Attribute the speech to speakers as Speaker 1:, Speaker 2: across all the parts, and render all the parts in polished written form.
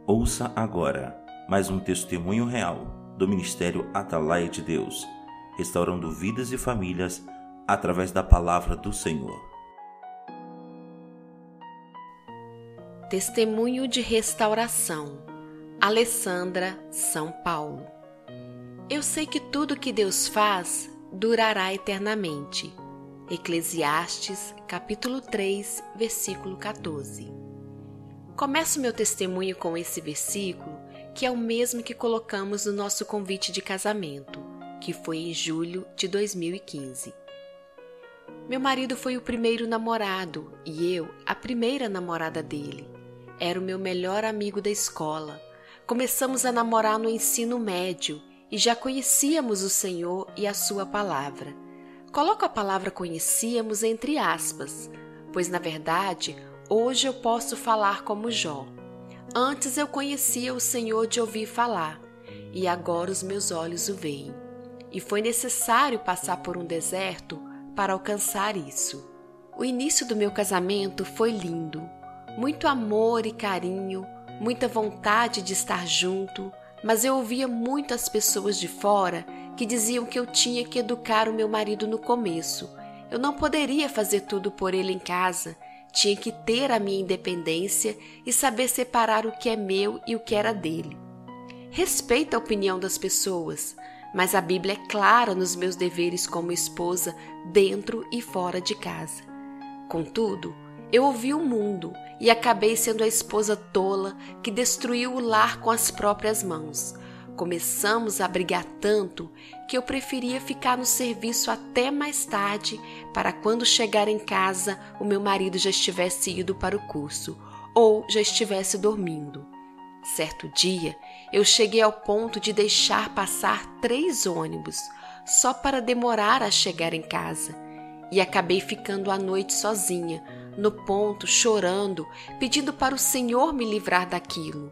Speaker 1: Ouça agora mais um testemunho real do Ministério Atalaia de Deus, restaurando vidas e famílias através da palavra do Senhor.
Speaker 2: Testemunho de restauração. Alessandra, São Paulo. Eu sei que tudo que Deus faz durará eternamente. Eclesiastes, capítulo 3, versículo 14. Começo meu testemunho com esse versículo, que é o mesmo que colocamos no nosso convite de casamento, que foi em julho de 2015. Meu marido foi o primeiro namorado e eu a primeira namorada dele. Era o meu melhor amigo da escola. Começamos a namorar no ensino médio e já conhecíamos o Senhor e a sua palavra. Coloco a palavra conhecíamos entre aspas, pois na verdade hoje eu posso falar como Jó. Antes eu conhecia o Senhor de ouvir falar, e agora os meus olhos o veem. E foi necessário passar por um deserto para alcançar isso. O início do meu casamento foi lindo. Muito amor e carinho, muita vontade de estar junto, mas eu ouvia muitas pessoas de fora que diziam que eu tinha que educar o meu marido no começo. Eu não poderia fazer tudo por ele em casa. Tinha que ter a minha independência e saber separar o que é meu e o que era dele. Respeito a opinião das pessoas, mas a Bíblia é clara nos meus deveres como esposa dentro e fora de casa. Contudo, eu ouvi o mundo e acabei sendo a esposa tola que destruiu o lar com as próprias mãos. Começamos a brigar tanto que eu preferia ficar no serviço até mais tarde para quando chegar em casa o meu marido já estivesse ido para o curso ou já estivesse dormindo. Certo dia, eu cheguei ao ponto de deixar passar 3 ônibus só para demorar a chegar em casa e acabei ficando a noite sozinha, no ponto, chorando, pedindo para o Senhor me livrar daquilo.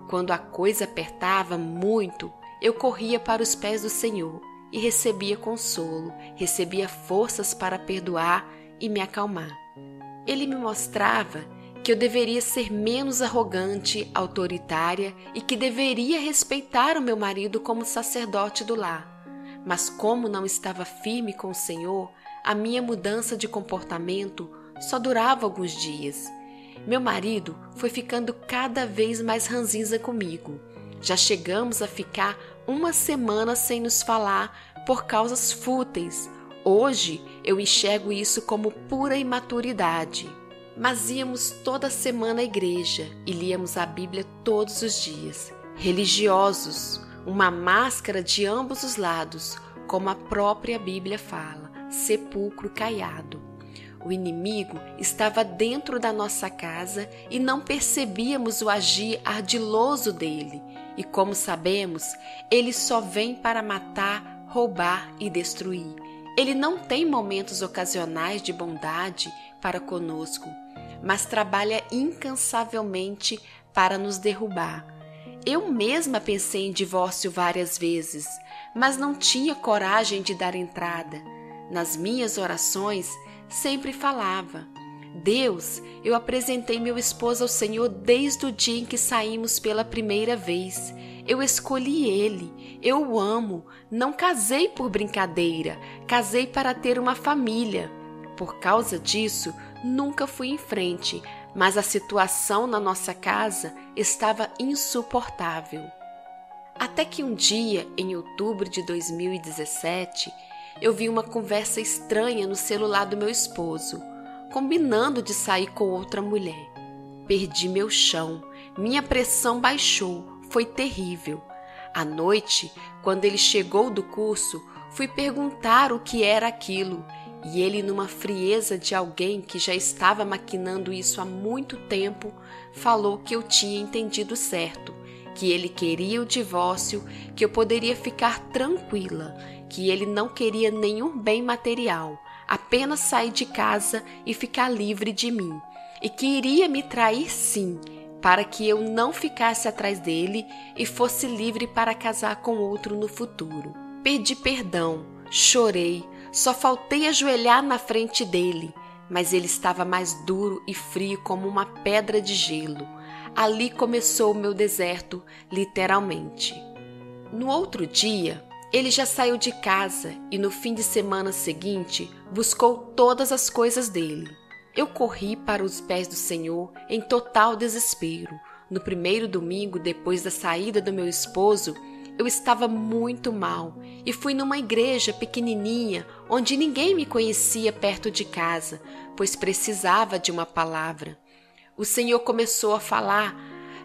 Speaker 2: Quando a coisa apertava muito, eu corria para os pés do Senhor e recebia consolo, recebia forças para perdoar e me acalmar. Ele me mostrava que eu deveria ser menos arrogante, autoritária e que deveria respeitar o meu marido como sacerdote do lar. Mas como não estava firme com o Senhor, a minha mudança de comportamento só durava alguns dias. Meu marido foi ficando cada vez mais ranzinza comigo. Já chegamos a ficar 1 semana sem nos falar por causas fúteis. Hoje eu enxergo isso como pura imaturidade. Mas íamos toda semana à igreja e líamos a Bíblia todos os dias. Religiosos, uma máscara de ambos os lados, como a própria Bíblia fala, sepulcro caiado. O inimigo estava dentro da nossa casa e não percebíamos o agir ardiloso dele. E como sabemos, ele só vem para matar, roubar e destruir. Ele não tem momentos ocasionais de bondade para conosco, mas trabalha incansavelmente para nos derrubar. Eu mesma pensei em divórcio várias vezes, mas não tinha coragem de dar entrada. Nas minhas orações, sempre falava: Deus, eu apresentei meu esposo ao Senhor desde o dia em que saímos pela primeira vez. Eu escolhi ele, eu o amo, não casei por brincadeira, casei para ter uma família. Por causa disso, nunca fui em frente, mas a situação na nossa casa estava insuportável. Até que um dia, em outubro de 2017, eu vi uma conversa estranha no celular do meu esposo, combinando de sair com outra mulher. Perdi meu chão, minha pressão baixou, foi terrível. À noite, quando ele chegou do curso, fui perguntar o que era aquilo, e ele, numa frieza de alguém que já estava maquinando isso há muito tempo, falou que eu tinha entendido certo, que ele queria o divórcio, que eu poderia ficar tranquila, que ele não queria nenhum bem material, apenas sair de casa e ficar livre de mim, e que iria me trair sim, para que eu não ficasse atrás dele e fosse livre para casar com outro no futuro. Pedi perdão, chorei, só faltei ajoelhar na frente dele, mas ele estava mais duro e frio como uma pedra de gelo. Ali começou o meu deserto, literalmente. No outro dia, ele já saiu de casa e no fim de semana seguinte buscou todas as coisas dele. Eu corri para os pés do Senhor em total desespero. No primeiro domingo, depois da saída do meu esposo, eu estava muito mal e fui numa igreja pequenininha onde ninguém me conhecia perto de casa, pois precisava de uma palavra. O Senhor começou a falar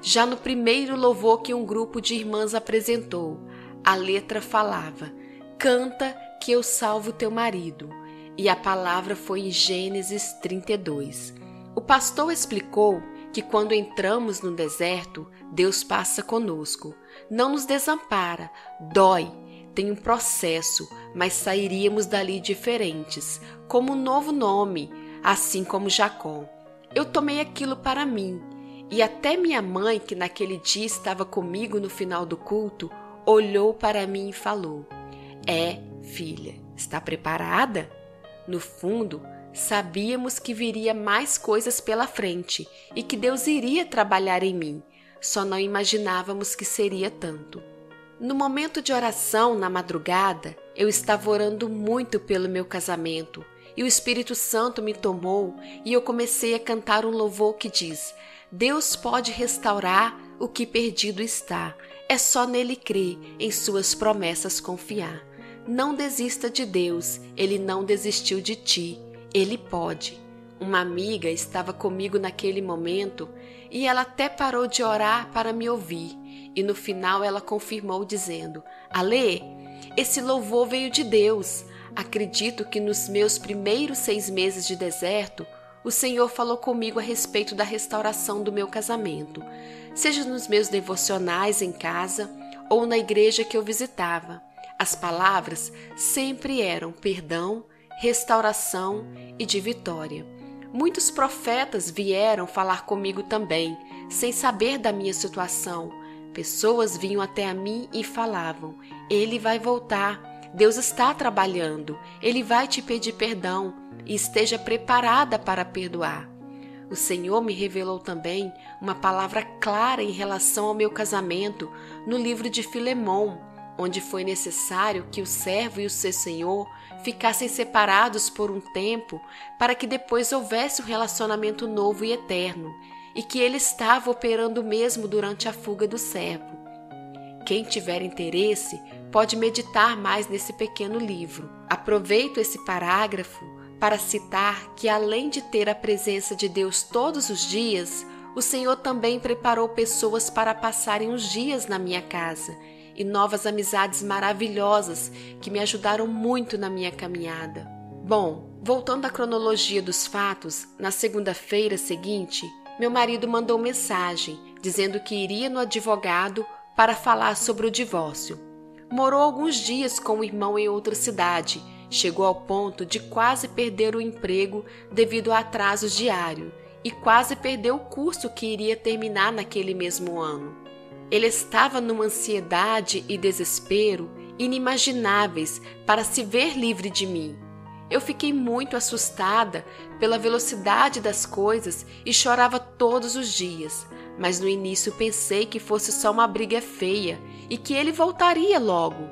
Speaker 2: já no primeiro louvor que um grupo de irmãs apresentou. A letra falava: "Canta que eu salvo teu marido", e a palavra foi em Gênesis 32. O pastor explicou que quando entramos no deserto, Deus passa conosco. Não nos desampara, dói, tem um processo, mas sairíamos dali diferentes, como um novo nome, assim como Jacó. Eu tomei aquilo para mim, e até minha mãe, que naquele dia estava comigo no final do culto, olhou para mim e falou: filha, está preparada?" No fundo, sabíamos que viria mais coisas pela frente e que Deus iria trabalhar em mim, só não imaginávamos que seria tanto. No momento de oração, na madrugada, eu estava orando muito pelo meu casamento e o Espírito Santo me tomou e eu comecei a cantar um louvor que diz: "Deus pode restaurar o que perdido está, é só nele crer, em suas promessas confiar. Não desista de Deus, Ele não desistiu de ti, Ele pode." Uma amiga estava comigo naquele momento e ela até parou de orar para me ouvir. E no final ela confirmou dizendo: "Alê, esse louvor veio de Deus. Acredito que nos meus primeiros 6 meses de deserto, o Senhor falou comigo a respeito da restauração do meu casamento, seja nos meus devocionais em casa ou na igreja que eu visitava. As palavras sempre eram perdão, restauração e de vitória. Muitos profetas vieram falar comigo também, sem saber da minha situação. Pessoas vinham até a mim e falavam: "Ele vai voltar, Deus está trabalhando, Ele vai te pedir perdão e esteja preparada para perdoar." O Senhor me revelou também uma palavra clara em relação ao meu casamento no livro de Filemão, onde foi necessário que o servo e o seu senhor ficassem separados por um tempo para que depois houvesse um relacionamento novo e eterno, e que ele estava operando mesmo durante a fuga do servo. Quem tiver interesse pode meditar mais nesse pequeno livro. Aproveito esse parágrafo para citar que, além de ter a presença de Deus todos os dias, o Senhor também preparou pessoas para passarem uns dias na minha casa e novas amizades maravilhosas que me ajudaram muito na minha caminhada. Bom, voltando à cronologia dos fatos, na segunda-feira seguinte, meu marido mandou mensagem dizendo que iria no advogado para falar sobre o divórcio. Morou alguns dias com o irmão em outra cidade, chegou ao ponto de quase perder o emprego devido a atrasos diários e quase perdeu o curso que iria terminar naquele mesmo ano. Ele estava numa ansiedade e desespero inimagináveis para se ver livre de mim. Eu fiquei muito assustada pela velocidade das coisas e chorava todos os dias, mas no início pensei que fosse só uma briga feia e que ele voltaria logo.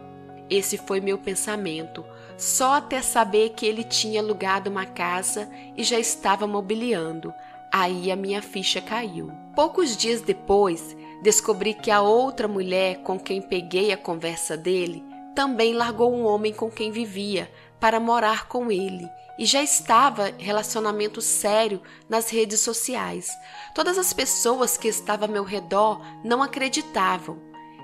Speaker 2: Esse foi meu pensamento, só até saber que ele tinha alugado uma casa e já estava mobiliando. Aí a minha ficha caiu. Poucos dias depois, descobri que a outra mulher com quem peguei a conversa dele também largou um homem com quem vivia para morar com ele e já estava em relacionamento sério nas redes sociais. Todas as pessoas que estavam ao meu redor não acreditavam.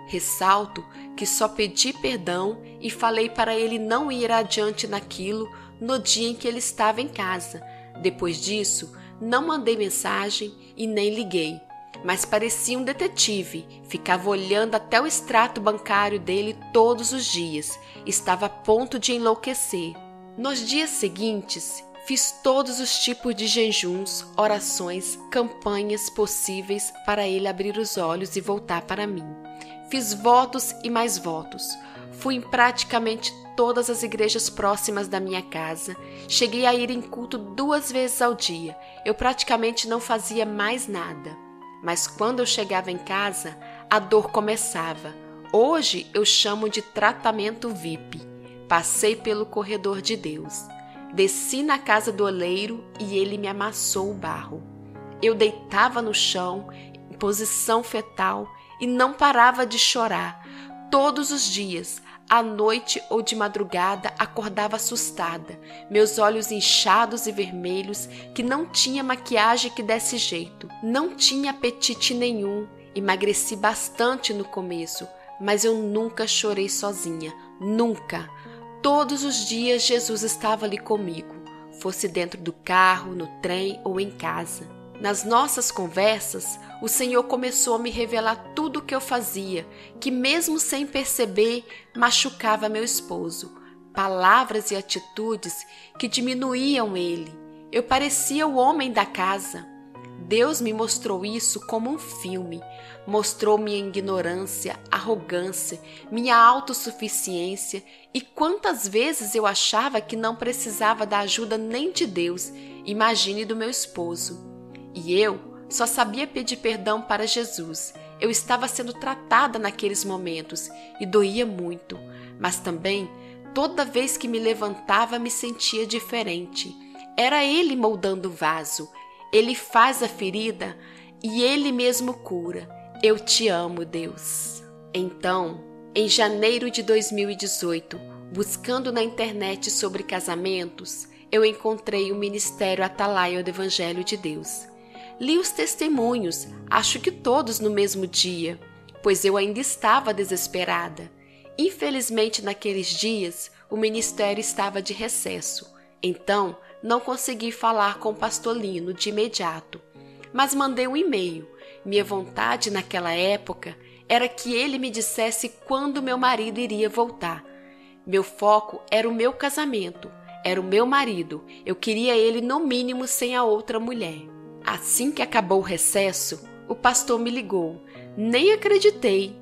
Speaker 2: Ressalto que só pedi perdão e falei para ele não ir adiante naquilo no dia em que ele estava em casa. Depois disso, não mandei mensagem e nem liguei, mas parecia um detetive, ficava olhando até o extrato bancário dele todos os dias, estava a ponto de enlouquecer. Nos dias seguintes, fiz todos os tipos de jejuns, orações, campanhas possíveis para ele abrir os olhos e voltar para mim. Fiz votos e mais votos. Fui em praticamente todas as igrejas próximas da minha casa. Cheguei a ir em culto 2 vezes ao dia. Eu praticamente não fazia mais nada. mas quando eu chegava em casa, a dor começava. Hoje eu chamo de tratamento VIP. Passei pelo corredor de Deus. Desci na casa do oleiro e ele me amassou o barro. Eu deitava no chão, em posição fetal, e não parava de chorar. Todos os dias, à noite ou de madrugada, acordava assustada, meus olhos inchados e vermelhos, que não tinha maquiagem que desse jeito. Não tinha apetite nenhum, emagreci bastante no começo, mas eu nunca chorei sozinha, nunca. Todos os dias Jesus estava ali comigo, fosse dentro do carro, no trem ou em casa. Nas nossas conversas, o Senhor começou a me revelar tudo o que eu fazia, que mesmo sem perceber, machucava meu esposo. Palavras e atitudes que diminuíam ele. Eu parecia o homem da casa. Deus me mostrou isso como um filme. Mostrou minha ignorância, arrogância, minha autossuficiência e quantas vezes eu achava que não precisava da ajuda nem de Deus, imagine do meu esposo. E eu só sabia pedir perdão para Jesus. Eu estava sendo tratada naqueles momentos e doía muito, mas também toda vez que me levantava me sentia diferente. Era Ele moldando o vaso. Ele faz a ferida e Ele mesmo cura. Eu te amo, Deus. Então, em janeiro de 2018, buscando na internet sobre casamentos, eu encontrei o Ministério Atalaia do Evangelho de Deus. Li os testemunhos, acho que todos no mesmo dia, pois eu ainda estava desesperada. Infelizmente, naqueles dias, o ministério estava de recesso. Então, não consegui falar com o pastor Lino de imediato, mas mandei um e-mail. Minha vontade naquela época era que ele me dissesse quando meu marido iria voltar. Meu foco era o meu casamento, era o meu marido. Eu queria ele no mínimo sem a outra mulher. Assim que acabou o recesso, o pastor me ligou. Nem acreditei.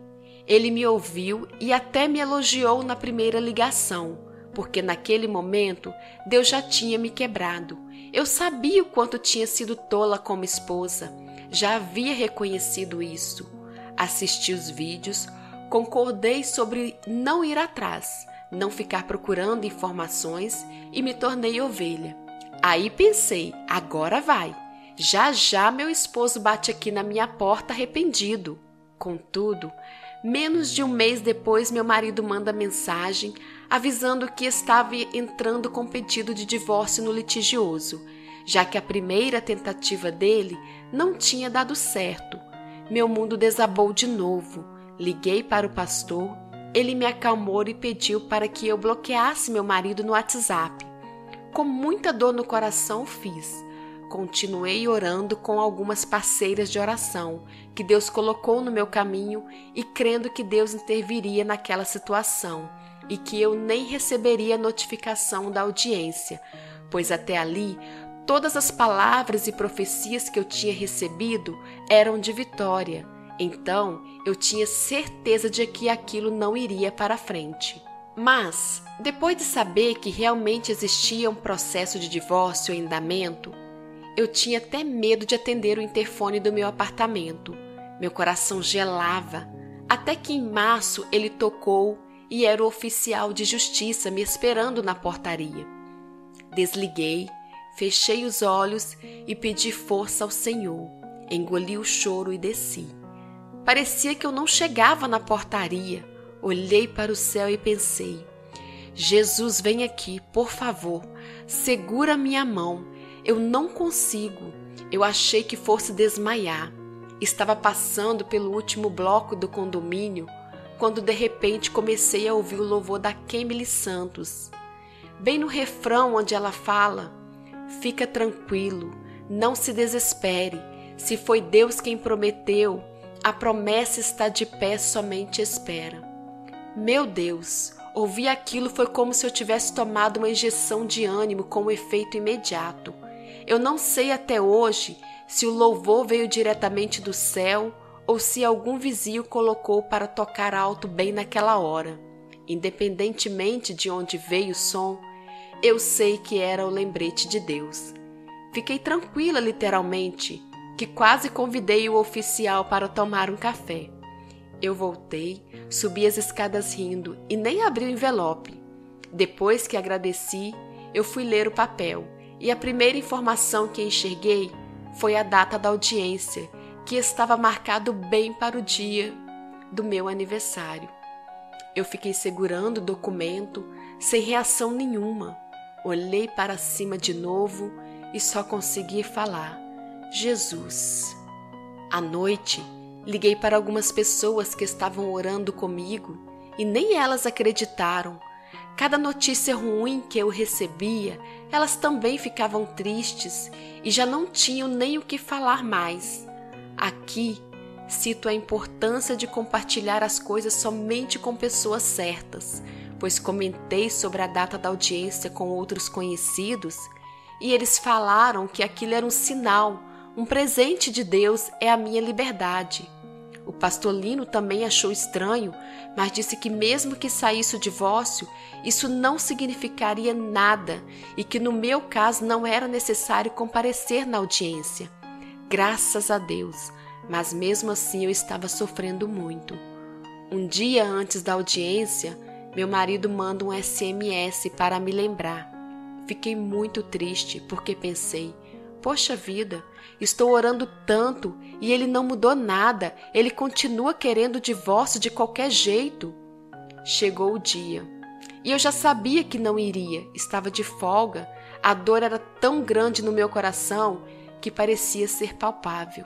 Speaker 2: Ele me ouviu e até me elogiou na primeira ligação, porque naquele momento Deus já tinha me quebrado. Eu sabia o quanto tinha sido tola como esposa. Já havia reconhecido isso. Assisti os vídeos, concordei sobre não ir atrás, não ficar procurando informações e me tornei ovelha. Aí pensei, agora vai. Já já meu esposo bate aqui na minha porta arrependido. Contudo, menos de um mês depois meu marido manda mensagem avisando que estava entrando com pedido de divórcio no litigioso, já que a primeira tentativa dele não tinha dado certo. Meu mundo desabou de novo. Liguei para o pastor, ele me acalmou e pediu para que eu bloqueasse meu marido no WhatsApp. Com muita dor no coração fiz. Continuei orando com algumas parceiras de oração que Deus colocou no meu caminho e crendo que Deus interviria naquela situação e que eu nem receberia notificação da audiência, pois até ali todas as palavras e profecias que eu tinha recebido eram de vitória. Então eu tinha certeza de que aquilo não iria para frente. Mas, depois de saber que realmente existia um processo de divórcio em andamento, eu tinha até medo de atender o interfone do meu apartamento. Meu coração gelava, até que em março ele tocou e era o oficial de justiça me esperando na portaria. Desliguei, fechei os olhos e pedi força ao Senhor. Engoli o choro e desci. Parecia que eu não chegava na portaria. Olhei para o céu e pensei, Jesus, vem aqui, por favor, segura minha mão. Eu não consigo. Eu achei que fosse desmaiar. Estava passando pelo último bloco do condomínio, quando de repente comecei a ouvir o louvor da Kemily Santos. Bem no refrão onde ela fala, fica tranquilo, não se desespere. Se foi Deus quem prometeu, a promessa está de pé, somente espera. Meu Deus, ouvir aquilo foi como se eu tivesse tomado uma injeção de ânimo com um efeito imediato. Eu não sei até hoje se o louvor veio diretamente do céu ou se algum vizinho colocou para tocar alto bem naquela hora. Independentemente de onde veio o som, eu sei que era o lembrete de Deus. Fiquei tranquila literalmente, que quase convidei o oficial para tomar um café. Eu voltei, subi as escadas rindo e nem abri o envelope. Depois que agradeci, eu fui ler o papel e a primeira informação que enxerguei foi a data da audiência, que estava marcado bem para o dia do meu aniversário. Eu fiquei segurando o documento, sem reação nenhuma. Olhei para cima de novo e só consegui falar: Jesus. À noite, liguei para algumas pessoas que estavam orando comigo e nem elas acreditaram. Cada notícia ruim que eu recebia, elas também ficavam tristes e já não tinham nem o que falar mais. Aqui, cito a importância de compartilhar as coisas somente com pessoas certas, pois comentei sobre a data da audiência com outros conhecidos e eles falaram que aquilo era um sinal, um presente de Deus, é a minha liberdade. O pastor Lino também achou estranho, mas disse que mesmo que saísse o divórcio, isso não significaria nada e que no meu caso não era necessário comparecer na audiência. Graças a Deus, mas mesmo assim eu estava sofrendo muito. Um dia antes da audiência, meu marido manda um SMS para me lembrar. Fiquei muito triste porque pensei: poxa vida, estou orando tanto e ele não mudou nada, ele continua querendo o divórcio de qualquer jeito. Chegou o dia e eu já sabia que não iria, estava de folga, a dor era tão grande no meu coração que parecia ser palpável.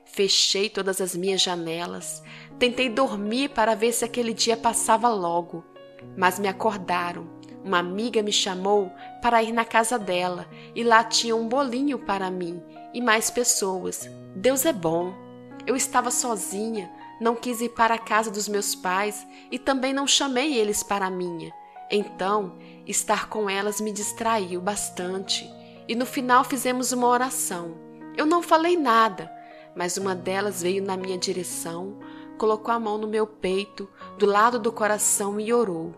Speaker 2: Fechei todas as minhas janelas, tentei dormir para ver se aquele dia passava logo, mas me acordaram. Uma amiga me chamou para ir na casa dela e lá tinha um bolinho para mim e mais pessoas. Deus é bom. Eu estava sozinha, não quis ir para a casa dos meus pais e também não chamei eles para a minha. Então, estar com elas me distraiu bastante e no final fizemos uma oração. Eu não falei nada, mas uma delas veio na minha direção, colocou a mão no meu peito, do lado do coração e orou.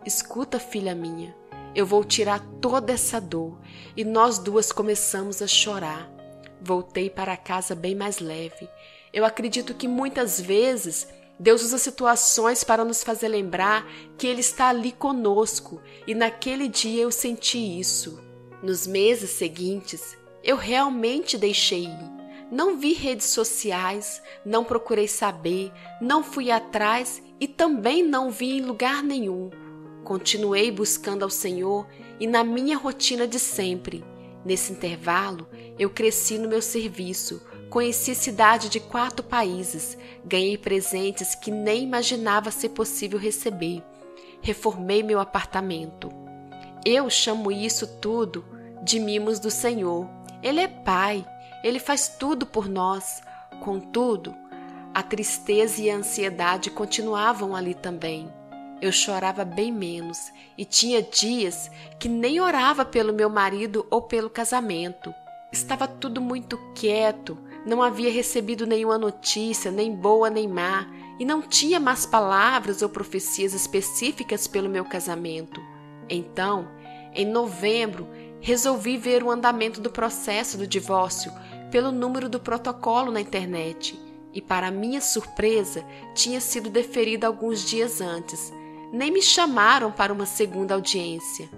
Speaker 2: Escuta, filha minha, eu vou tirar toda essa dor. E nós duas começamos a chorar. Voltei para casa bem mais leve. Eu acredito que muitas vezes Deus usa situações para nos fazer lembrar que Ele está ali conosco. E naquele dia eu senti isso. Nos meses seguintes, eu realmente deixei ir. Não vi redes sociais, não procurei saber, não fui atrás e também não vi em lugar nenhum. Continuei buscando ao Senhor e na minha rotina de sempre. Nesse intervalo, eu cresci no meu serviço, conheci cidade de 4 países, ganhei presentes que nem imaginava ser possível receber. Reformei meu apartamento. Eu chamo isso tudo de mimos do Senhor. Ele é Pai, Ele faz tudo por nós. Contudo, a tristeza e a ansiedade continuavam ali também. Eu chorava bem menos e tinha dias que nem orava pelo meu marido ou pelo casamento. Estava tudo muito quieto, não havia recebido nenhuma notícia, nem boa nem má, e não tinha más palavras ou profecias específicas pelo meu casamento. Então, em novembro, resolvi ver o andamento do processo do divórcio pelo número do protocolo na internet, e para minha surpresa, tinha sido deferido alguns dias antes. Nem me chamaram para uma segunda audiência.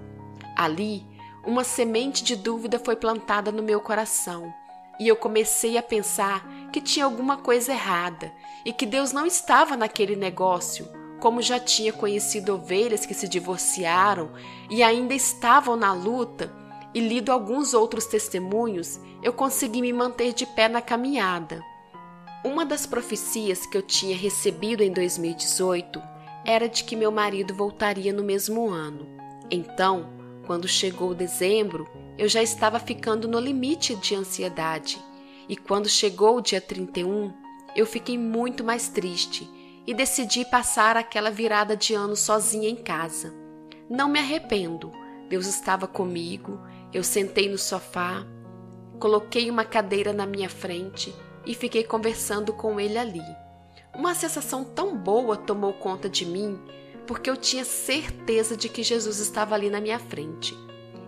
Speaker 2: Ali, uma semente de dúvida foi plantada no meu coração e eu comecei a pensar que tinha alguma coisa errada e que Deus não estava naquele negócio, como já tinha conhecido ovelhas que se divorciaram e ainda estavam na luta e lido alguns outros testemunhos, eu consegui me manter de pé na caminhada. Uma das profecias que eu tinha recebido em 2018 era de que meu marido voltaria no mesmo ano. Então, quando chegou dezembro, eu já estava ficando no limite de ansiedade. E quando chegou o dia 31, eu fiquei muito mais triste e decidi passar aquela virada de ano sozinha em casa. Não me arrependo, Deus estava comigo, eu sentei no sofá, coloquei uma cadeira na minha frente e fiquei conversando com ele ali. Uma sensação tão boa tomou conta de mim, porque eu tinha certeza de que Jesus estava ali na minha frente.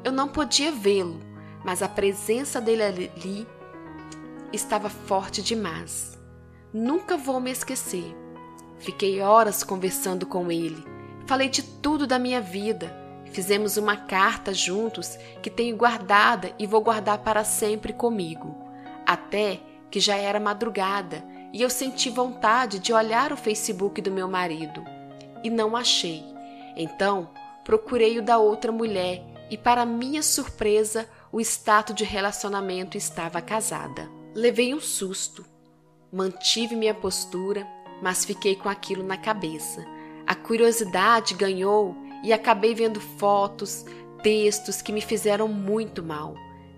Speaker 2: Eu não podia vê-lo, mas a presença dele ali estava forte demais. Nunca vou me esquecer. Fiquei horas conversando com ele. Falei de tudo da minha vida. Fizemos uma carta juntos que tenho guardada e vou guardar para sempre comigo. Até que já era madrugada e eu senti vontade de olhar o Facebook do meu marido. E não achei. Então, procurei o da outra mulher e, para minha surpresa, o status de relacionamento estava casada. Levei um susto. Mantive minha postura, mas fiquei com aquilo na cabeça. A curiosidade ganhou e acabei vendo fotos, textos que me fizeram muito mal.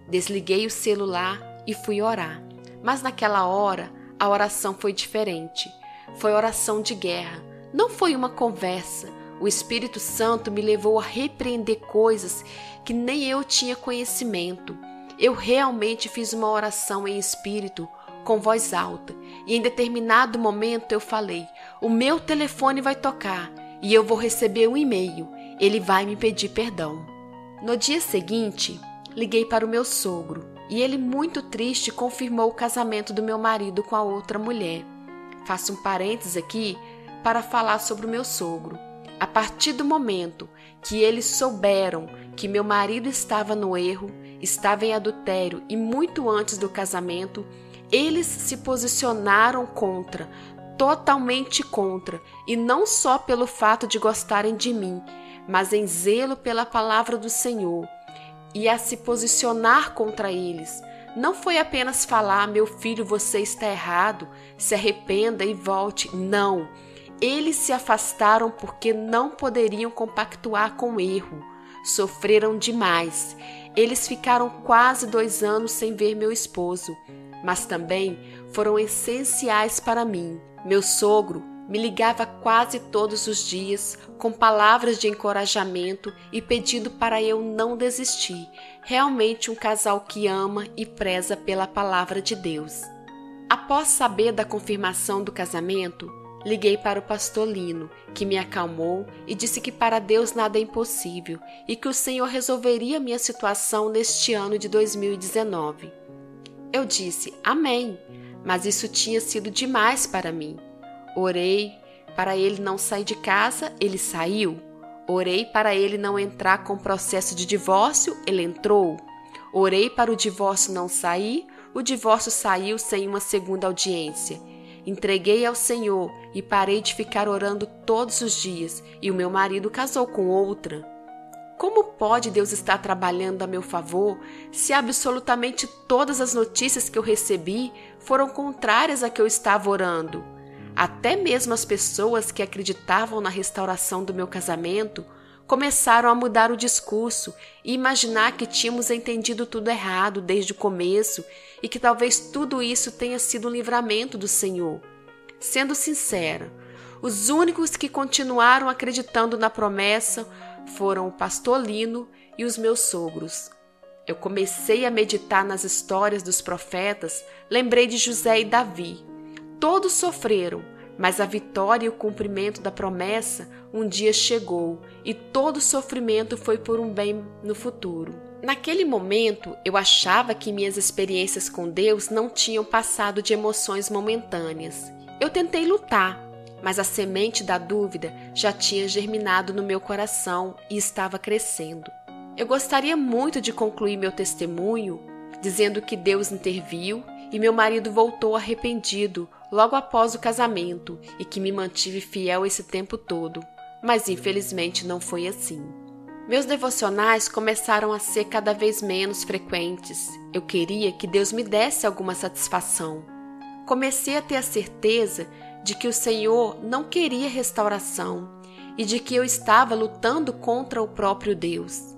Speaker 2: Desliguei o celular e fui orar. Mas naquela hora, a oração foi diferente. Foi oração de guerra. Não foi uma conversa. O Espírito Santo me levou a repreender coisas que nem eu tinha conhecimento. Eu realmente fiz uma oração em espírito, com voz alta, e em determinado momento eu falei: o meu telefone vai tocar e eu vou receber um e-mail, ele vai me pedir perdão. No dia seguinte, liguei para o meu sogro e ele, muito triste, confirmou o casamento do meu marido com a outra mulher. Faço um parênteses aqui para falar sobre o meu sogro. A partir do momento que eles souberam que meu marido estava no erro, estava em adultério e muito antes do casamento, eles se posicionaram contra, totalmente contra, e não só pelo fato de gostarem de mim, mas em zelo pela palavra do Senhor. E a se posicionar contra eles não foi apenas falar: meu filho, você está errado, se arrependa e volte. Não. Eles se afastaram porque não poderiam compactuar com o erro. Sofreram demais. Eles ficaram quase 2 anos sem ver meu esposo, mas também foram essenciais para mim. Meu sogro me ligava quase todos os dias com palavras de encorajamento e pedindo para eu não desistir. Realmente um casal que ama e preza pela palavra de Deus. Após saber da confirmação do casamento, liguei para o pastor Lino, que me acalmou e disse que para Deus nada é impossível e que o Senhor resolveria minha situação neste ano de 2019. Eu disse amém, mas isso tinha sido demais para mim. Orei para ele não sair de casa, ele saiu. Orei para ele não entrar com processo de divórcio, ele entrou. Orei para o divórcio não sair, o divórcio saiu sem uma segunda audiência. Entreguei ao Senhor e parei de ficar orando todos os dias, e o meu marido casou com outra. Como pode Deus estar trabalhando a meu favor se absolutamente todas as notícias que eu recebi foram contrárias a que eu estava orando? Até mesmo as pessoas que acreditavam na restauração do meu casamento começaram a mudar o discurso e imaginar que tínhamos entendido tudo errado desde o começo e que talvez tudo isso tenha sido um livramento do Senhor. Sendo sincera, os únicos que continuaram acreditando na promessa foram o pastor Lino e os meus sogros. Eu comecei a meditar nas histórias dos profetas, lembrei de José e Davi. Todos sofreram, mas a vitória e o cumprimento da promessa um dia chegou e todo sofrimento foi por um bem no futuro. Naquele momento, eu achava que minhas experiências com Deus não tinham passado de emoções momentâneas. Eu tentei lutar, mas a semente da dúvida já tinha germinado no meu coração e estava crescendo. Eu gostaria muito de concluir meu testemunho dizendo que Deus interviu e meu marido voltou arrependido logo após o casamento e que me mantive fiel esse tempo todo, mas infelizmente não foi assim. Meus devocionais começaram a ser cada vez menos frequentes. Eu queria que Deus me desse alguma satisfação. Comecei a ter a certeza de que o Senhor não queria restauração e de que eu estava lutando contra o próprio Deus.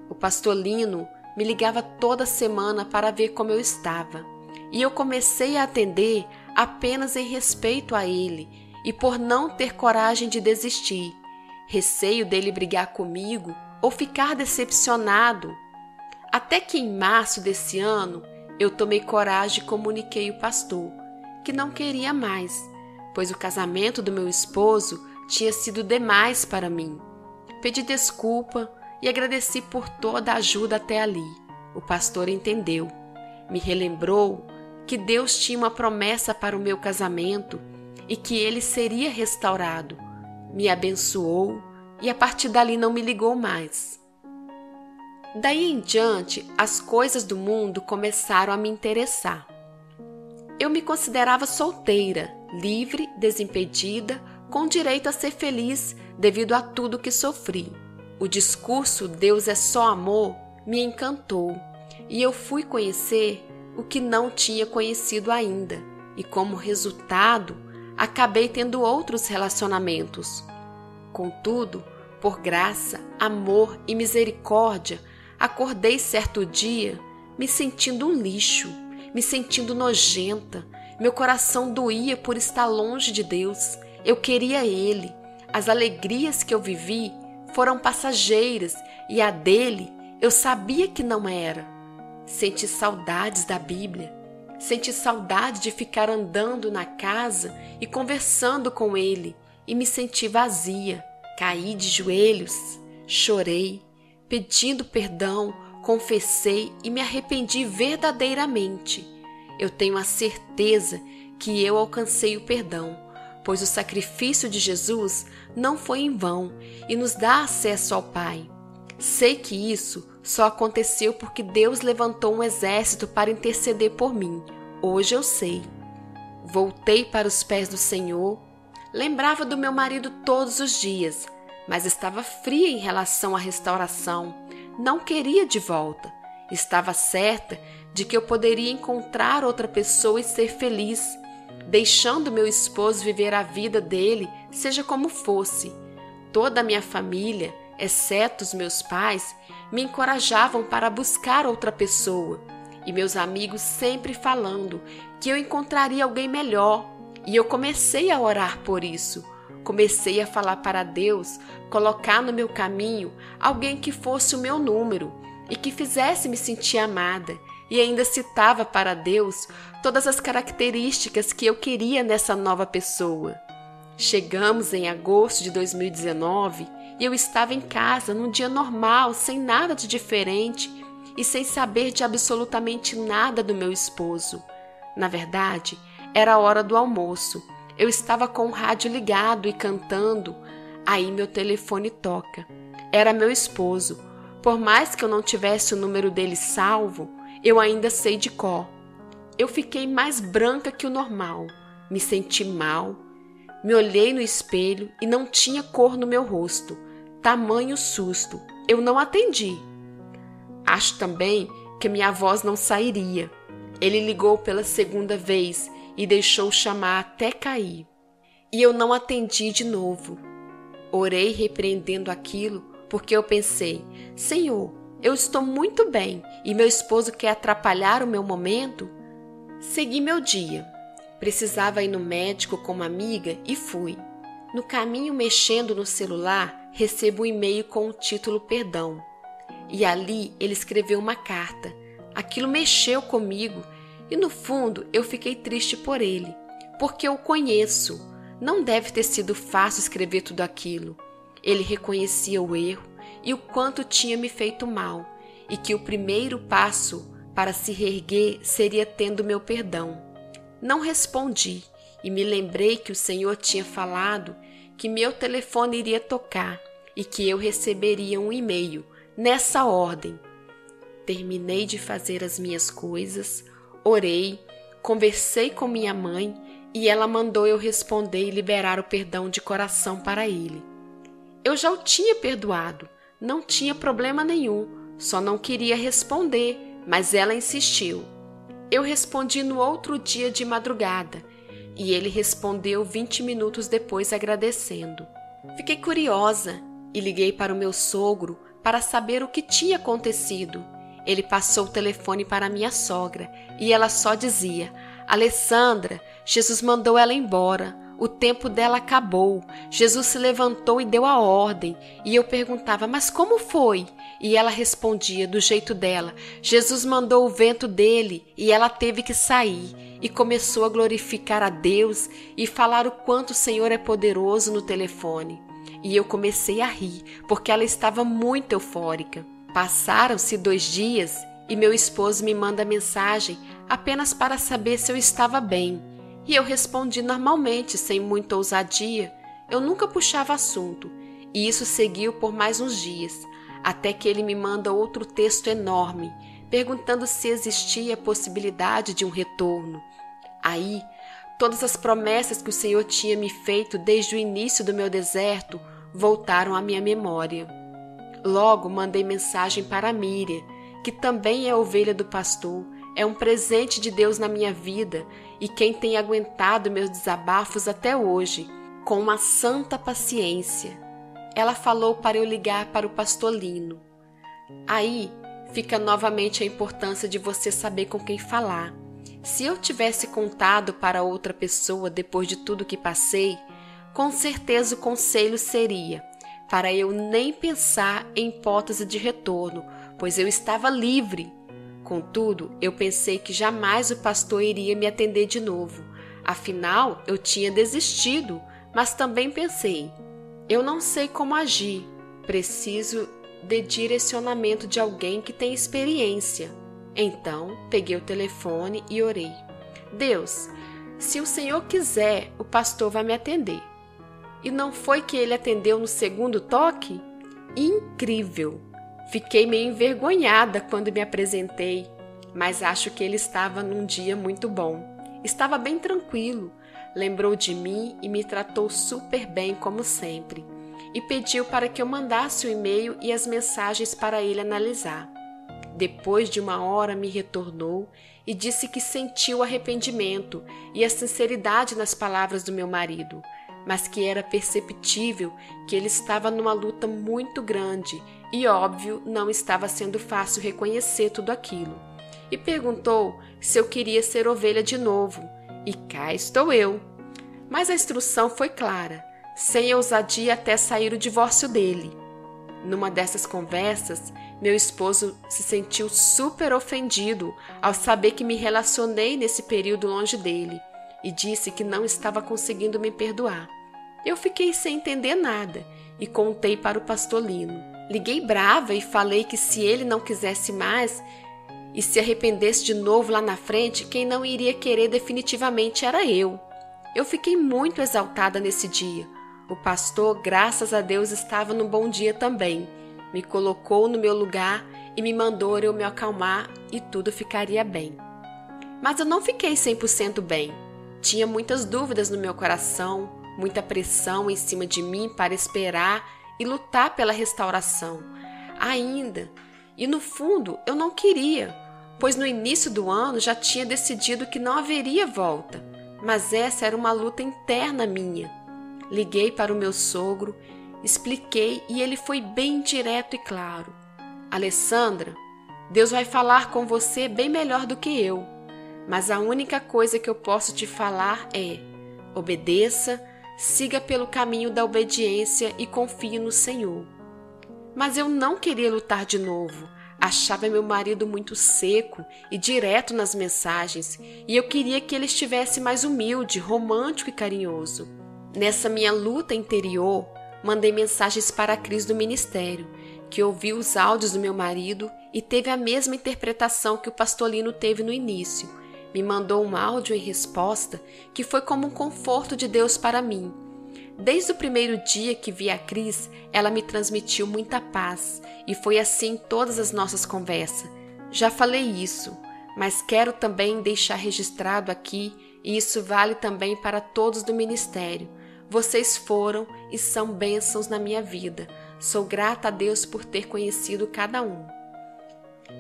Speaker 2: O pastor Lino me ligava toda semana para ver como eu estava, e eu comecei a atender apenas em respeito a ele e por não ter coragem de desistir, receio dele brigar comigo ou ficar decepcionado. Até que em março desse ano eu tomei coragem e comuniquei ao pastor que não queria mais, pois o casamento do meu esposo tinha sido demais para mim. Pedi desculpa e agradeci por toda a ajuda até ali. O pastor entendeu, me relembrou que Deus tinha uma promessa para o meu casamento e que ele seria restaurado. Me abençoou e a partir dali não me ligou mais. Daí em diante, as coisas do mundo começaram a me interessar. Eu me considerava solteira, livre, desimpedida, com direito a ser feliz devido a tudo que sofri. O discurso "Deus é só amor" me encantou e eu fui conhecer o que não tinha conhecido ainda e, como resultado, acabei tendo outros relacionamentos. Contudo, por graça, amor e misericórdia, acordei certo dia me sentindo um lixo, me sentindo nojenta. Meu coração doía por estar longe de Deus. Eu queria Ele. As alegrias que eu vivi foram passageiras e a dele eu sabia que não era. Senti saudades da Bíblia. Senti saudade de ficar andando na casa e conversando com Ele e me senti vazia. Caí de joelhos, chorei, pedindo perdão, confessei e me arrependi verdadeiramente. Eu tenho a certeza que eu alcancei o perdão, pois o sacrifício de Jesus não foi em vão e nos dá acesso ao Pai. Sei que isso só aconteceu porque Deus levantou um exército para interceder por mim. Hoje eu sei. Voltei para os pés do Senhor. Lembrava do meu marido todos os dias, mas estava fria em relação à restauração. Não queria de volta. Estava certa de que eu poderia encontrar outra pessoa e ser feliz, deixando meu esposo viver a vida dele, seja como fosse. Toda a minha família, exceto os meus pais, me encorajavam para buscar outra pessoa, e meus amigos sempre falando que eu encontraria alguém melhor, e eu comecei a orar por isso. Comecei a falar para Deus colocar no meu caminho alguém que fosse o meu número e que fizesse me sentir amada, e ainda citava para Deus todas as características que eu queria nessa nova pessoa. Chegamos em agosto de 2019 e eu estava em casa num dia normal, sem nada de diferente e sem saber de absolutamente nada do meu esposo. Na verdade, era a hora do almoço. Eu estava com o rádio ligado e cantando. Aí meu telefone toca. Era meu esposo. Por mais que eu não tivesse o número dele salvo, eu ainda sei de cor. Eu fiquei mais branca que o normal. Me senti mal. Me olhei no espelho e não tinha cor no meu rosto. Tamanho susto. Eu não atendi. Acho também que minha voz não sairia. Ele ligou pela segunda vez e deixou chamar até cair. E eu não atendi de novo. Orei repreendendo aquilo porque eu pensei: Senhor, eu estou muito bem e meu esposo quer atrapalhar o meu momento? Segui meu dia. Precisava ir no médico com uma amiga e fui. No caminho, mexendo no celular, recebo um e-mail com o título Perdão. E ali ele escreveu uma carta. Aquilo mexeu comigo e no fundo eu fiquei triste por ele, porque eu o conheço. Não deve ter sido fácil escrever tudo aquilo. Ele reconhecia o erro e o quanto tinha me feito mal, e que o primeiro passo para se reerguer seria tendo meu perdão. Não respondi e me lembrei que o Senhor tinha falado que meu telefone iria tocar e que eu receberia um e-mail nessa ordem. Terminei de fazer as minhas coisas, orei, conversei com minha mãe e ela mandou eu responder e liberar o perdão de coração para ele. Eu já o tinha perdoado, não tinha problema nenhum, só não queria responder, mas ela insistiu. Eu respondi no outro dia de madrugada e ele respondeu 20 minutos depois agradecendo. Fiquei curiosa e liguei para o meu sogro para saber o que tinha acontecido. Ele passou o telefone para minha sogra e ela só dizia: Alessandra, Jesus mandou ela embora. O tempo dela acabou. Jesus se levantou e deu a ordem. E eu perguntava: mas como foi? E ela respondia do jeito dela: Jesus mandou o vento dele e ela teve que sair. E começou a glorificar a Deus e falar o quanto o Senhor é poderoso no telefone. E eu comecei a rir, porque ela estava muito eufórica. Passaram-se 2 dias e meu esposo me manda mensagem apenas para saber se eu estava bem, e eu respondi normalmente, sem muita ousadia. Eu nunca puxava assunto, e isso seguiu por mais uns dias, até que ele me manda outro texto enorme, perguntando se existia a possibilidade de um retorno. Aí, todas as promessas que o Senhor tinha me feito desde o início do meu deserto voltaram à minha memória. Logo mandei mensagem para Miriam, que também é ovelha do pastor, é um presente de Deus na minha vida e quem tem aguentado meus desabafos até hoje, com uma santa paciência. Ela falou para eu ligar para o pastor Lino. Aí fica novamente a importância de você saber com quem falar. Se eu tivesse contado para outra pessoa depois de tudo que passei, com certeza o conselho seria para eu nem pensar em hipótese de retorno, pois eu estava livre. Contudo, eu pensei que jamais o pastor iria me atender de novo. Afinal, eu tinha desistido, mas também pensei, eu não sei como agir, preciso de direcionamento de alguém que tem experiência. Então, peguei o telefone e orei. Deus, se o Senhor quiser, o pastor vai me atender. E não foi que ele atendeu no segundo toque? Incrível! Fiquei meio envergonhada quando me apresentei, mas acho que ele estava num dia muito bom. Estava bem tranquilo, lembrou de mim e me tratou super bem como sempre. E pediu para que eu mandasse o e-mail e as mensagens para ele analisar. Depois de 1 hora me retornou e disse que sentiu arrependimento e a sinceridade nas palavras do meu marido, mas que era perceptível que ele estava numa luta muito grande e, óbvio, não estava sendo fácil reconhecer tudo aquilo. E perguntou se eu queria ser ovelha de novo, e cá estou eu. Mas a instrução foi clara, sem ousadia até sair o divórcio dele. Numa dessas conversas, meu esposo se sentiu super ofendido ao saber que me relacionei nesse período longe dele e disse que não estava conseguindo me perdoar. Eu fiquei sem entender nada e contei para o pastor Lino. Liguei brava e falei que se ele não quisesse mais e se arrependesse de novo lá na frente, quem não iria querer definitivamente era eu. Eu fiquei muito exaltada nesse dia. O pastor, graças a Deus, estava num bom dia também. Me colocou no meu lugar e me mandou eu me acalmar e tudo ficaria bem. Mas eu não fiquei 100% bem. Tinha muitas dúvidas no meu coração, muita pressão em cima de mim para esperar e lutar pela restauração. Ainda. E no fundo eu não queria, pois no início do ano já tinha decidido que não haveria volta. Mas essa era uma luta interna minha. Liguei para o meu sogro, expliquei e ele foi bem direto e claro. Alessandra, Deus vai falar com você bem melhor do que eu, mas a única coisa que eu posso te falar é: obedeça, siga pelo caminho da obediência e confie no Senhor. Mas eu não queria lutar de novo. Achava meu marido muito seco e direto nas mensagens, e eu queria que ele estivesse mais humilde, romântico e carinhoso. Nessa minha luta interior, mandei mensagens para a Cris do ministério, que ouviu os áudios do meu marido e teve a mesma interpretação que o pastor Lino teve no início. Me mandou um áudio em resposta que foi como um conforto de Deus para mim. Desde o primeiro dia que vi a Cris, ela me transmitiu muita paz e foi assim em todas as nossas conversas. Já falei isso, mas quero também deixar registrado aqui, e isso vale também para todos do ministério. Vocês foram e são bênçãos na minha vida. Sou grata a Deus por ter conhecido cada um.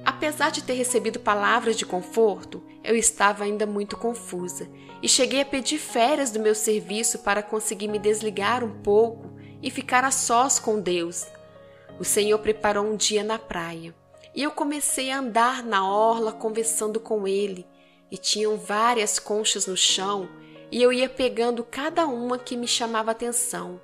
Speaker 2: Apesar de ter recebido palavras de conforto, eu estava ainda muito confusa e cheguei a pedir férias do meu serviço para conseguir me desligar um pouco e ficar a sós com Deus. O Senhor preparou um dia na praia e eu comecei a andar na orla conversando com Ele, e tinham várias conchas no chão e eu ia pegando cada uma que me chamava atenção.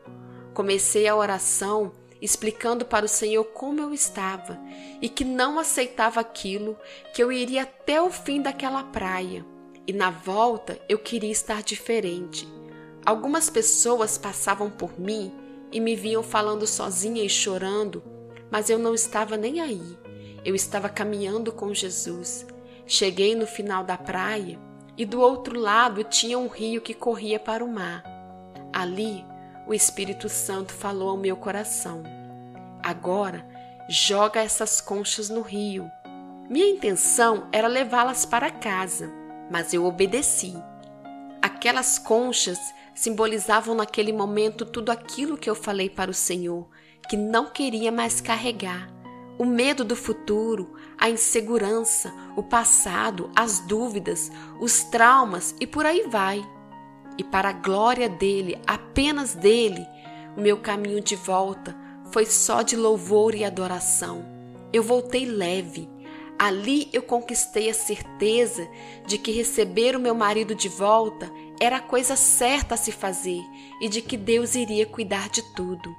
Speaker 2: Comecei a oração explicando para o Senhor como eu estava e que não aceitava aquilo, que eu iria até o fim daquela praia e na volta eu queria estar diferente. Algumas pessoas passavam por mim e me viam falando sozinha e chorando, mas eu não estava nem aí Eu estava caminhando com Jesus. Cheguei no final da praia e do outro lado tinha um rio que corria para o mar. Ali, o Espírito Santo falou ao meu coração: agora, joga essas conchas no rio. Minha intenção era levá-las para casa, mas eu obedeci. Aquelas conchas simbolizavam naquele momento tudo aquilo que eu falei para o Senhor, que não queria mais carregar. O medo do futuro, a insegurança, o passado, as dúvidas, os traumas e por aí vai. E para a glória dele, apenas dele, o meu caminho de volta foi só de louvor e adoração. Eu voltei leve. Ali eu conquistei a certeza de que receber o meu marido de volta era a coisa certa a se fazer e de que Deus iria cuidar de tudo.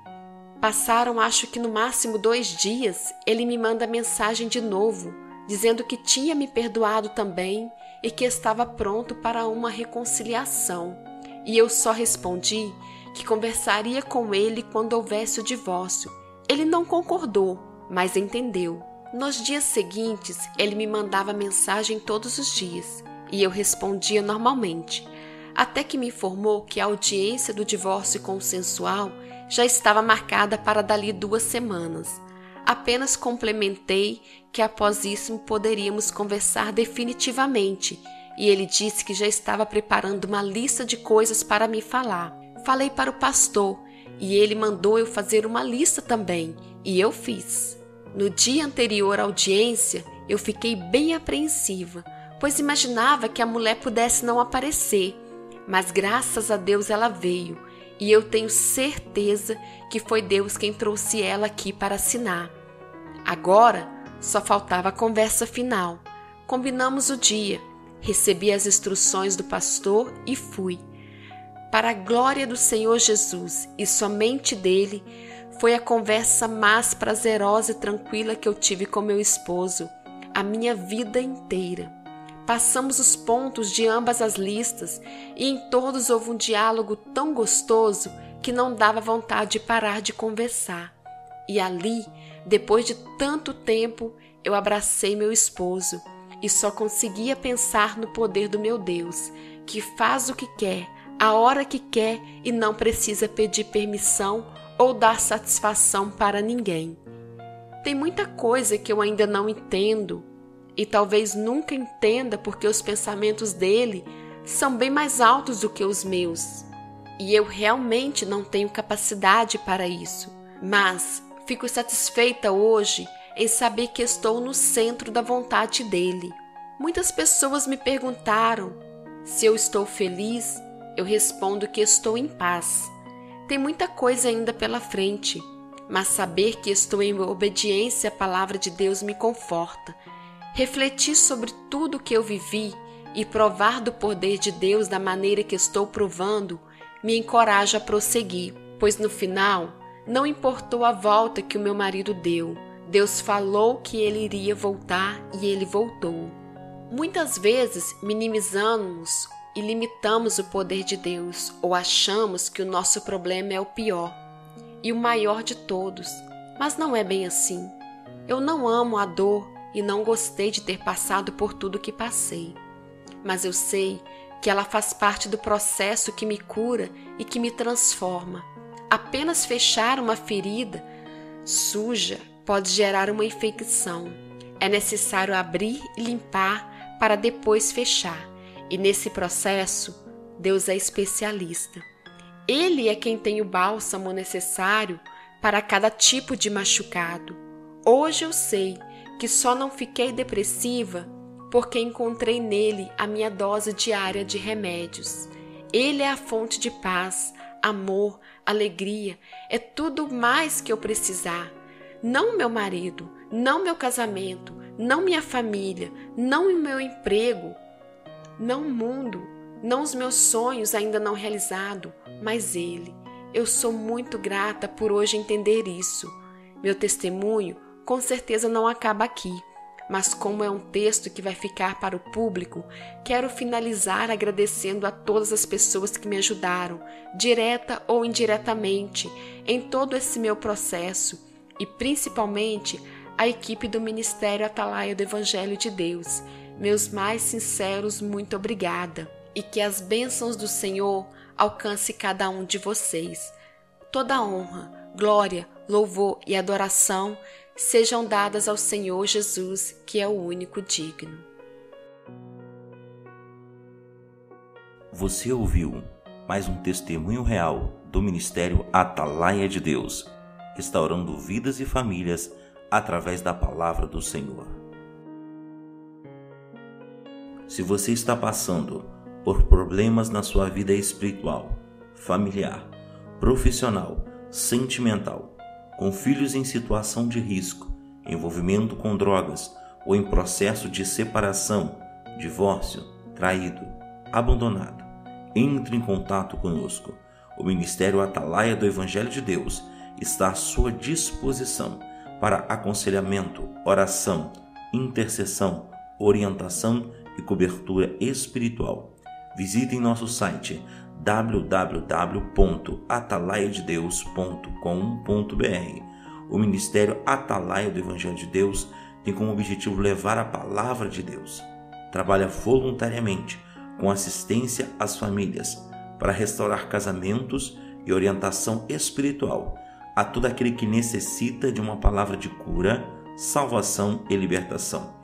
Speaker 2: Passaram, acho que no máximo 2 dias, ele me manda mensagem de novo, dizendo que tinha me perdoado também e que estava pronto para uma reconciliação. E eu só respondi que conversaria com ele quando houvesse o divórcio. Ele não concordou, mas entendeu. Nos dias seguintes, ele me mandava mensagem todos os dias e eu respondia normalmente, até que me informou que a audiência do divórcio consensual já estava marcada para dali 2 semanas. Apenas complementei que após isso poderíamos conversar definitivamente e ele disse que já estava preparando uma lista de coisas para me falar. Falei para o pastor e ele mandou eu fazer uma lista também e eu fiz. No dia anterior à audiência, eu fiquei bem apreensiva, pois imaginava que a mulher pudesse não aparecer, mas graças a Deus ela veio, e eu tenho certeza que foi Deus quem trouxe ela aqui para assinar. Agora, só faltava a conversa final. Combinamos o dia, recebi as instruções do pastor e fui. Para a glória do Senhor Jesus e somente dele, foi a conversa mais prazerosa e tranquila que eu tive com meu esposo, a minha vida inteira. Passamos os pontos de ambas as listas e em todos houve um diálogo tão gostoso que não dava vontade de parar de conversar. E ali, depois de tanto tempo, eu abracei meu esposo e só conseguia pensar no poder do meu Deus, que faz o que quer, a hora que quer e não precisa pedir permissão ou dar satisfação para ninguém. Tem muita coisa que eu ainda não entendo e talvez nunca entenda porque os pensamentos dele são bem mais altos do que os meus e eu realmente não tenho capacidade para isso, mas fico satisfeita hoje em saber que estou no centro da vontade dele. Muitas pessoas me perguntaram se eu estou feliz, eu respondo que estou em paz. Tem muita coisa ainda pela frente, mas saber que estou em obediência à palavra de Deus me conforta. Refletir sobre tudo que eu vivi e provar do poder de Deus da maneira que estou provando me encoraja a prosseguir, pois no final não importou a volta que o meu marido deu. Deus falou que ele iria voltar e ele voltou. Muitas vezes minimizamos e limitamos o poder de Deus ou achamos que o nosso problema é o pior e o maior de todos, mas não é bem assim. Eu não amo a dor e não gostei de ter passado por tudo que passei, mas eu sei que ela faz parte do processo que me cura e que me transforma. Apenas fechar uma ferida suja pode gerar uma infecção. É necessário abrir e limpar para depois fechar. E nesse processo, Deus é especialista. Ele é quem tem o bálsamo necessário para cada tipo de machucado. Hoje eu sei que só não fiquei depressiva porque encontrei nele a minha dose diária de remédios. Ele é a fonte de paz, amor, alegria, é tudo mais que eu precisar. Não meu marido, não meu casamento, não minha família, não o meu emprego, não o mundo, não os meus sonhos ainda não realizados, mas Ele. Eu sou muito grata por hoje entender isso. Meu testemunho com certeza não acaba aqui, mas como é um texto que vai ficar para o público, quero finalizar agradecendo a todas as pessoas que me ajudaram, direta ou indiretamente, em todo esse meu processo, e principalmente à equipe do Ministério Atalaia do Evangelho de Deus, meus mais sinceros muito obrigada, e que as bênçãos do Senhor alcance cada um de vocês. Toda honra, glória, louvor e adoração sejam dadas ao Senhor Jesus, que é o único digno.
Speaker 1: Você ouviu mais um testemunho real do Ministério Atalaia de Deus, restaurando vidas e famílias através da palavra do Senhor. Se você está passando por problemas na sua vida espiritual, familiar, profissional, sentimental, com filhos em situação de risco, envolvimento com drogas ou em processo de separação, divórcio, traído, abandonado, entre em contato conosco. O Ministério Atalaia do Evangelho de Deus está à sua disposição para aconselhamento, oração, intercessão, orientação e cobertura espiritual. Visitem nosso site www.atalaiadedeus.com.br. O Ministério Atalaia do Evangelho de Deus tem como objetivo levar a palavra de Deus. Trabalha voluntariamente com assistência às famílias para restaurar casamentos e orientação espiritual a todo aquele que necessita de uma palavra de cura, salvação e libertação.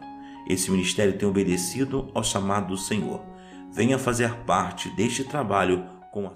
Speaker 1: Esse ministério tem obedecido ao chamado do Senhor. Venha fazer parte deste trabalho com a